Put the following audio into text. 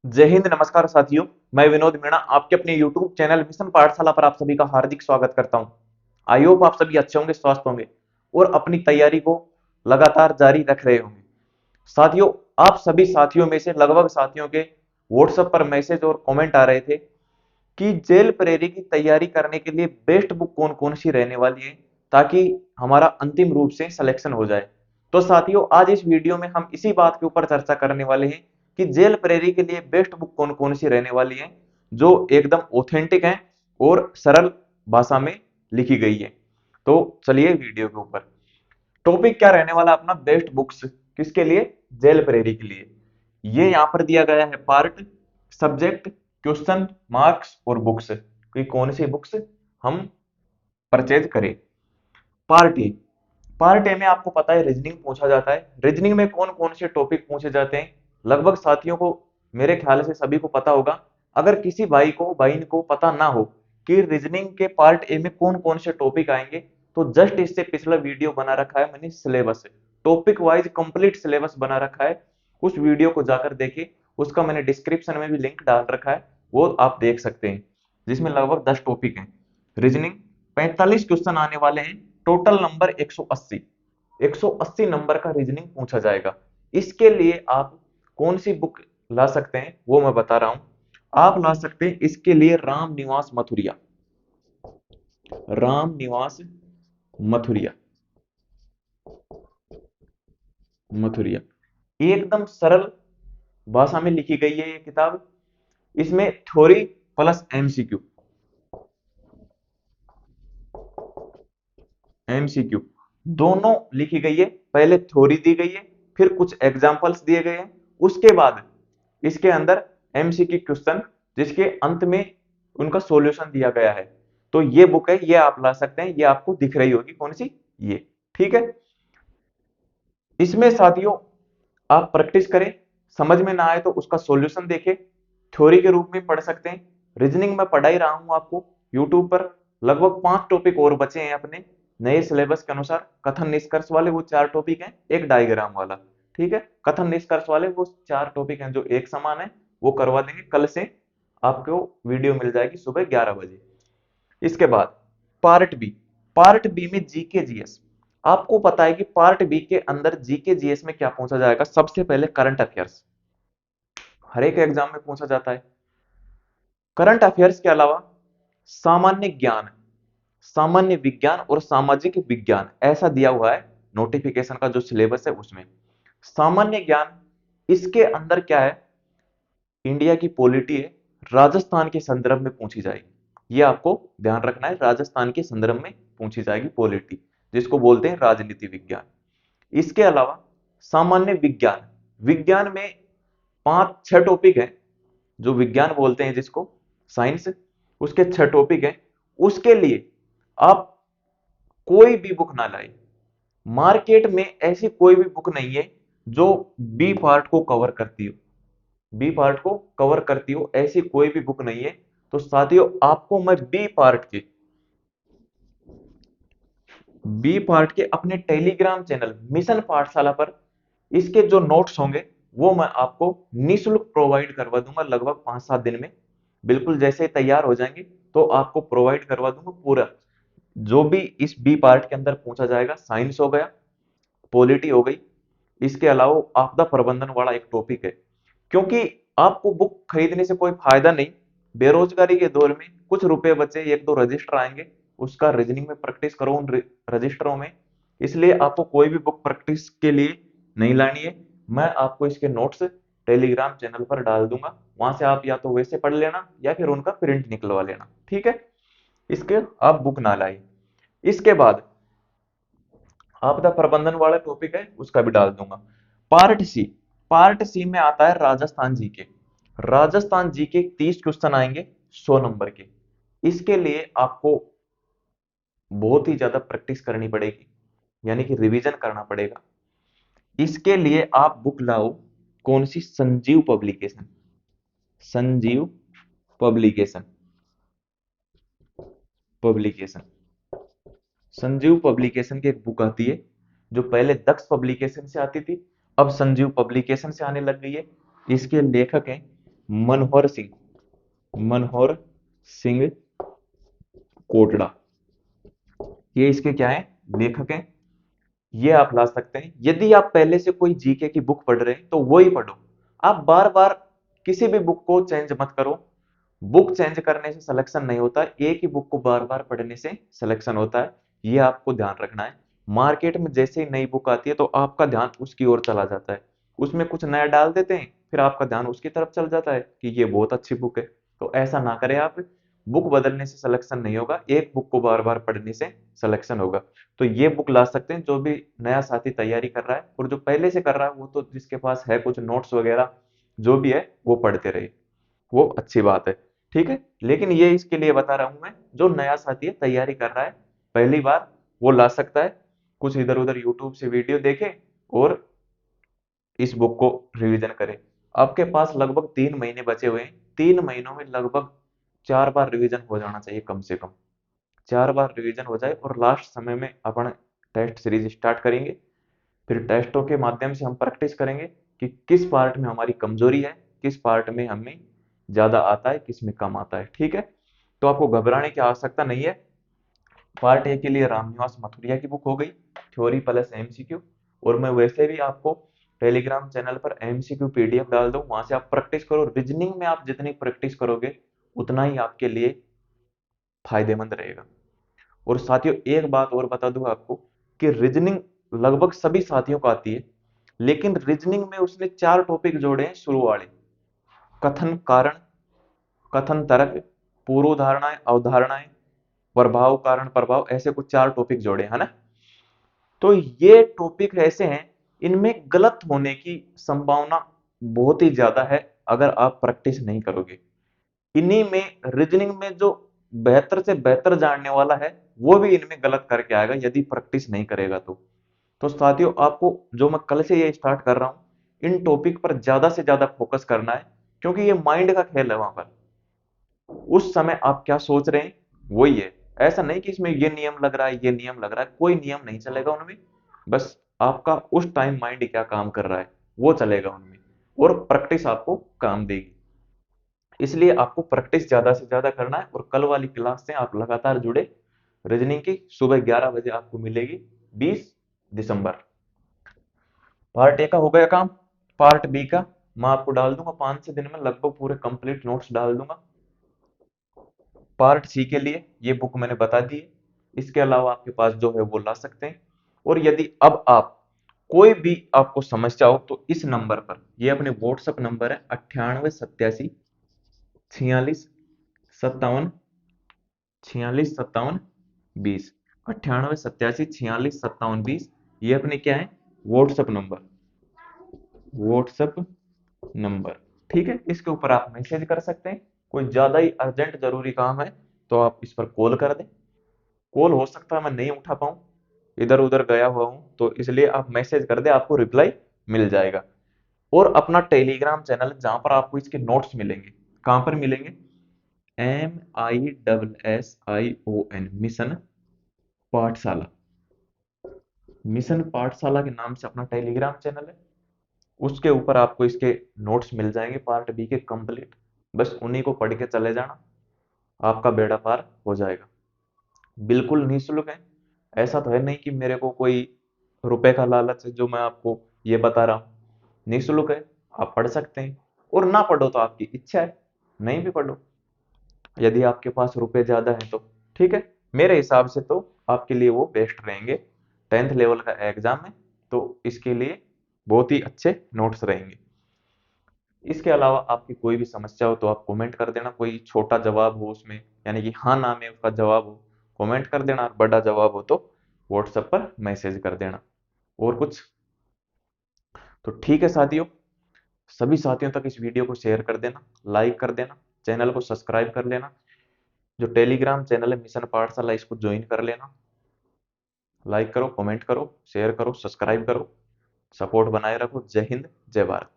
जय हिंद, नमस्कार साथियों। मैं विनोद मीणा आपके अपने YouTube चैनल मिशन पाठशाला पर आप सभी का हार्दिक स्वागत करता हूं। आई होप आप सभी अच्छे होंगे, स्वस्थ होंगे और अपनी तैयारी को लगातार जारी रख रहे होंगे। साथियों, आप सभी साथियों में से लगभग साथियों के WhatsApp पर मैसेज और कमेंट आ रहे थे कि जेल प्रेरी की तैयारी करने के लिए बेस्ट बुक कौन कौन सी रहने वाली है, ताकि हमारा अंतिम रूप से सिलेक्शन हो जाए। तो साथियों, आज इस वीडियो में हम इसी बात के ऊपर चर्चा करने वाले हैं कि जेल प्रेरी के लिए बेस्ट बुक कौन कौन सी रहने वाली है, जो एकदम ऑथेंटिक है और सरल भाषा में लिखी गई है। तो चलिए वीडियो के ऊपर। टॉपिक क्या रहने वाला अपना, बेस्ट बुक्स किसके लिए? जेल प्रेरी के लिए। ये यहाँ पर दिया गया है पार्ट, सब्जेक्ट, क्वेश्चन, मार्क्स और बुक्स कि कौन सी बुक्स हम परचेज करें। Part A. पार्ट ए में आपको पता है रीजनिंग पूछा जाता है। रीजनिंग में कौन कौन से टॉपिक पूछे जाते हैं, लगभग साथियों को, मेरे ख्याल से सभी को पता होगा। अगर किसी भाई को बहन को पता ना हो कि रीजनिंग के पार्ट ए में कौन कौन से टॉपिक आएंगे, तो जस्ट इससे पिछला वीडियो बना रखा है मैंने, syllabus topic wise complete syllabus बना रखा है। उस वीडियो को जाकर देखें, उसका मैंने डिस्क्रिप्शन में भी लिंक डाल रखा है, वो आप देख सकते हैं, जिसमें लगभग 10 टॉपिक हैं। रीजनिंग 45 क्वेश्चन आने वाले हैं, टोटल नंबर 180। 180 नंबर का रीजनिंग पूछा जाएगा। इसके लिए आप कौन सी बुक ला सकते हैं वो मैं बता रहा हूं। आप ला सकते हैं इसके लिए राम निवास मथुरिया। राम निवास मथुरिया। मथुरिया एकदम सरल भाषा में लिखी गई है ये किताब। इसमें थ्योरी प्लस एमसीक्यू, एमसीक्यू दोनों लिखी गई है। पहले थ्योरी दी गई है, फिर कुछ एग्जांपल्स दिए गए हैं, उसके बाद इसके अंदर एमसीक्यू क्वेश्चन, जिसके अंत में उनका सॉल्यूशन दिया गया है। तो ये बुक है, ये आप ला सकते हैं। ये आपको दिख रही होगी कौन सी, ये। ठीक है। इसमें साथियों आप प्रैक्टिस करें, समझ में ना आए तो उसका सॉल्यूशन देखें, थ्योरी के रूप में पढ़ सकते हैं। रीजनिंग में पढ़ा ही रहा हूं आपको यूट्यूब पर। लगभग 5 टॉपिक और बचे हैं अपने नए सिलेबस के अनुसार। कथन निष्कर्ष वाले वो 4 टॉपिक हैं, एक डायग्राम वाला। ठीक है। कथन निष्कर्ष वाले वो 4 टॉपिक हैं जो एक समान है, वो करवा देंगे। कल से आपको वीडियो मिल जाएगी सुबह 11 बजे। इसके बाद पार्ट बी। पार्ट बी में जीके जीएस। आपको पता है कि पार्ट बी के अंदर जीके जीएस में क्या पूछा जाएगा? सबसे पहले करंट अफेयर्स, हर एक एग्जाम में पूछा जाता है। करंट अफेयर्स के अलावा सामान्य ज्ञान, सामान्य विज्ञान और सामाजिक विज्ञान, ऐसा दिया हुआ है नोटिफिकेशन का जो सिलेबस है उसमें। सामान्य ज्ञान, इसके अंदर क्या है? इंडिया की पॉलिटी है, राजस्थान के संदर्भ में पूछी जाएगी। ये आपको ध्यान रखना है, राजस्थान के संदर्भ में पूछी जाएगी पॉलिटी, जिसको बोलते हैं राजनीति विज्ञान। इसके अलावा सामान्य विज्ञान, विज्ञान में 5-6 टॉपिक है जो विज्ञान बोलते हैं जिसको, साइंस, उसके 6 टॉपिक है। उसके लिए आप कोई भी बुक ना लाए। मार्केट में ऐसी कोई भी बुक नहीं है जो बी पार्ट को कवर करती हो। बी पार्ट को कवर करती हो ऐसी कोई भी बुक नहीं है। तो साथियों, आपको मैं बी पार्ट के अपने टेलीग्राम चैनल मिशन पाठशाला पर इसके जो नोट्स होंगे वो मैं आपको निःशुल्क प्रोवाइड करवा दूंगा, लगभग 5-7 दिन में। बिल्कुल जैसे ही तैयार हो जाएंगे तो आपको प्रोवाइड करवा दूंगा पूरा, जो भी इस बी पार्ट के अंदर पूछा जाएगा। साइंस हो गया, पॉलिटी हो गई, इसके अलावा आपदा प्रबंधन वाला एक टॉपिक है। क्योंकि आपको बुक खरीदने से कोई फायदा नहीं, बेरोजगारी के दौर में कुछ रुपए बचे, 1-2 रजिस्टर आएंगे, उसका रीजनिंग में प्रैक्टिस करो उन रजिस्टरों में। इसलिए आपको कोई भी बुक प्रैक्टिस के लिए नहीं लानी है। मैं आपको इसके नोट्स टेलीग्राम चैनल पर डाल दूंगा, वहां से आप या तो वैसे पढ़ लेना या फिर उनका प्रिंट निकलवा लेना। ठीक है। इसके आप बुक ना लाए। इसके बाद आपदा प्रबंधन वाला टॉपिक है, उसका भी डाल दूंगा। पार्ट सी। पार्ट सी में आता है Rajasthan GK. Rajasthan GK 30 question आएंगे 100 नंबर के। इसके लिए आपको बहुत ही ज्यादा प्रैक्टिस करनी पड़ेगी, यानी कि रिवीजन करना पड़ेगा। इसके लिए आप बुक लाओ कौन सी? Sanjeev publication. Sanjeev publication. Publication Sanjeev publication की एक बुक आती है, जो पहले दक्ष पब्लिकेशन से आती थी, अब संजीव पब्लिकेशन से आने लग गई है। इसके लेखक हैं मनोहर सिंह, मनोहर सिंह कोटड़ा, ये इसके क्या है, लेखक हैं। ये आप ला सकते हैं। यदि आप पहले से कोई जीके की बुक पढ़ रहे हैं तो वो ही पढ़ो। आप बार बार किसी भी बुक को चेंज मत करो। बुक चेंज करने से सिलेक्शन नहीं होता, एक ही बुक को बार बार पढ़ने से सिलेक्शन होता है। ये आपको ध्यान रखना है। मार्केट में जैसे ही नई बुक आती है तो आपका ध्यान उसकी ओर चला जाता है, उसमें कुछ नया डाल देते हैं, फिर आपका ध्यान उसकी तरफ चल जाता है कि ये बहुत अच्छी बुक है। तो ऐसा ना करें आप। बुक बदलने से सिलेक्शन नहीं होगा, एक बुक को बार बार पढ़ने से सिलेक्शन होगा। तो ये बुक ला सकते हैं जो भी नया साथी तैयारी कर रहा है, और जो पहले से कर रहा है वो तो जिसके पास है कुछ नोट्स वगैरह जो भी है वो पढ़ते रहे, वो अच्छी बात है। ठीक है, लेकिन ये इसके लिए बता रहा हूं मैं, जो नया साथी है तैयारी कर रहा है पहली बार, वो ला सकता है। कुछ इधर उधर यूट्यूब से वीडियो देखे और इस बुक को रिवीजन करें। आपके पास लगभग 3 महीने बचे हुए हैं। 3 महीनों में लगभग 4 बार रिवीजन हो जाना चाहिए कम से कम। 4 बार रिवीजन हो जाए और लास्ट समय में अपन टेस्ट सीरीज स्टार्ट करेंगे। फिर टेस्टों के माध्यम से हम प्रैक्टिस करेंगे कि किस पार्ट में हमारी कमजोरी है, किस पार्ट में हमें ज्यादा आता है, किस में कम आता है। ठीक है, तो आपको घबराने की आवश्यकता नहीं है। पार्ट ए के लिए रामनिवास मथुरिया की बुक हो गई, थ्योरी प्लस एमसीक्यू। और मैं वैसे भी आपको टेलीग्राम चैनल पर एमसीक्यू पीडीएफ डाल दूं, वहां से आप प्रैक्टिस करो। रीजनिंग में आप जितनी प्रैक्टिस करोगे उतना ही आपके लिए फायदेमंद रहेगा। और साथियों एक बात और बता दूं आपको कि रीजनिंग लगभग सभी साथियों को आती है, लेकिन रीजनिंग में उसने 4 टॉपिक जोड़े हैं शुरू वाले: कथन कारण, कथन तर्क, पूर्व धारणाएं, अवधारणाएं, प्रभाव कारण प्रभाव, ऐसे कुछ 4 टॉपिक जोड़े है ना। तो ये टॉपिक ऐसे हैं, इनमें गलत होने की संभावना बहुत ही ज्यादा है अगर आप प्रैक्टिस नहीं करोगे। इन्हीं में रीजनिंग में जो बेहतर से बेहतर जानने वाला है वो भी इनमें गलत करके आएगा यदि प्रैक्टिस नहीं करेगा तो साथियों आपको, जो मैं कल से ये स्टार्ट कर रहा हूं, इन टॉपिक पर ज्यादा से ज्यादा फोकस करना है, क्योंकि ये माइंड का खेल है। वहां पर उस समय आप क्या सोच रहे हैं वही है। ऐसा नहीं कि इसमें ये नियम लग रहा है, ये नियम लग रहा है, कोई नियम नहीं चलेगा उनमें। बस आपका उस टाइम माइंड क्या काम कर रहा है वो चलेगा उनमें, और प्रैक्टिस आपको काम देगी। इसलिए आपको प्रैक्टिस ज्यादा से ज्यादा करना है। और कल वाली क्लास से आप लगातार जुड़े। रीजनिंग की सुबह 11 बजे आपको मिलेगी, 20 दिसंबर। पार्ट ए का हो गया काम। पार्ट बी का मैं आपको डाल दूंगा 5 से दिन में, लगभग पूरे कंप्लीट नोट्स डाल दूंगा। पार्ट सी के लिए ये बुक मैंने बता दी है। इसके अलावा आपके पास जो है वो ला सकते हैं। और यदि अब आप कोई भी आपको समस्या हो तो इस नंबर पर, ये अपने व्हाट्सएप नंबर है 98 87 46 57 46 57 20, 98 87 46 57 20। ये अपने क्या है, व्हाट्सएप नंबर, व्हाट्सएप नंबर। ठीक है, इसके ऊपर आप मैसेज कर सकते हैं। कोई ज्यादा ही अर्जेंट जरूरी काम है तो आप इस पर कॉल कर दें। कॉल हो सकता है मैं नहीं उठा पाऊं, इधर उधर गया हुआ हूं, तो इसलिए आप मैसेज कर दे, आपको रिप्लाई मिल जाएगा। और अपना टेलीग्राम चैनल जहां पर आपको इसके नोट्स मिलेंगे, कहां पर मिलेंगे, MISSION, मिशन पाठशाला। मिशन पाठशाला के नाम से अपना टेलीग्राम चैनल है। उसके ऊपर आपको इसके नोट्स मिल जाएंगे पार्ट बी के कंप्लीट। बस उन्हीं को पढ़ के चले जाना, आपका बेड़ा पार हो जाएगा। बिल्कुल निःशुल्क है। ऐसा तो है नहीं कि मेरे को कोई रुपए का लालच है जो मैं आपको ये बता रहा हूँ। निःशुल्क है, आप पढ़ सकते हैं। और ना पढ़ो तो आपकी इच्छा है, नहीं भी पढ़ो यदि आपके पास रुपए ज्यादा है तो। ठीक है, मेरे हिसाब से तो आपके लिए वो बेस्ट रहेंगे। 10th लेवल का एग्जाम है तो इसके लिए बहुत ही अच्छे नोट्स रहेंगे। इसके अलावा आपकी कोई भी समस्या हो तो आप कमेंट कर देना। कोई छोटा जवाब हो उसमें, यानी कि हाँ ना में उसका जवाब हो, कमेंट कर देना। बड़ा जवाब हो तो व्हाट्सएप पर मैसेज कर देना। और कुछ तो ठीक है साथियों, सभी साथियों तक इस वीडियो को शेयर कर देना, लाइक कर देना, चैनल को सब्सक्राइब कर लेना। जो टेलीग्राम चैनल है मिशन पाठशाला, इसको ज्वाइन कर लेना। लाइक करो, कमेंट करो, शेयर करो, सब्सक्राइब करो। सपोर्ट बनाए रखो। जय हिंद, जय भारत।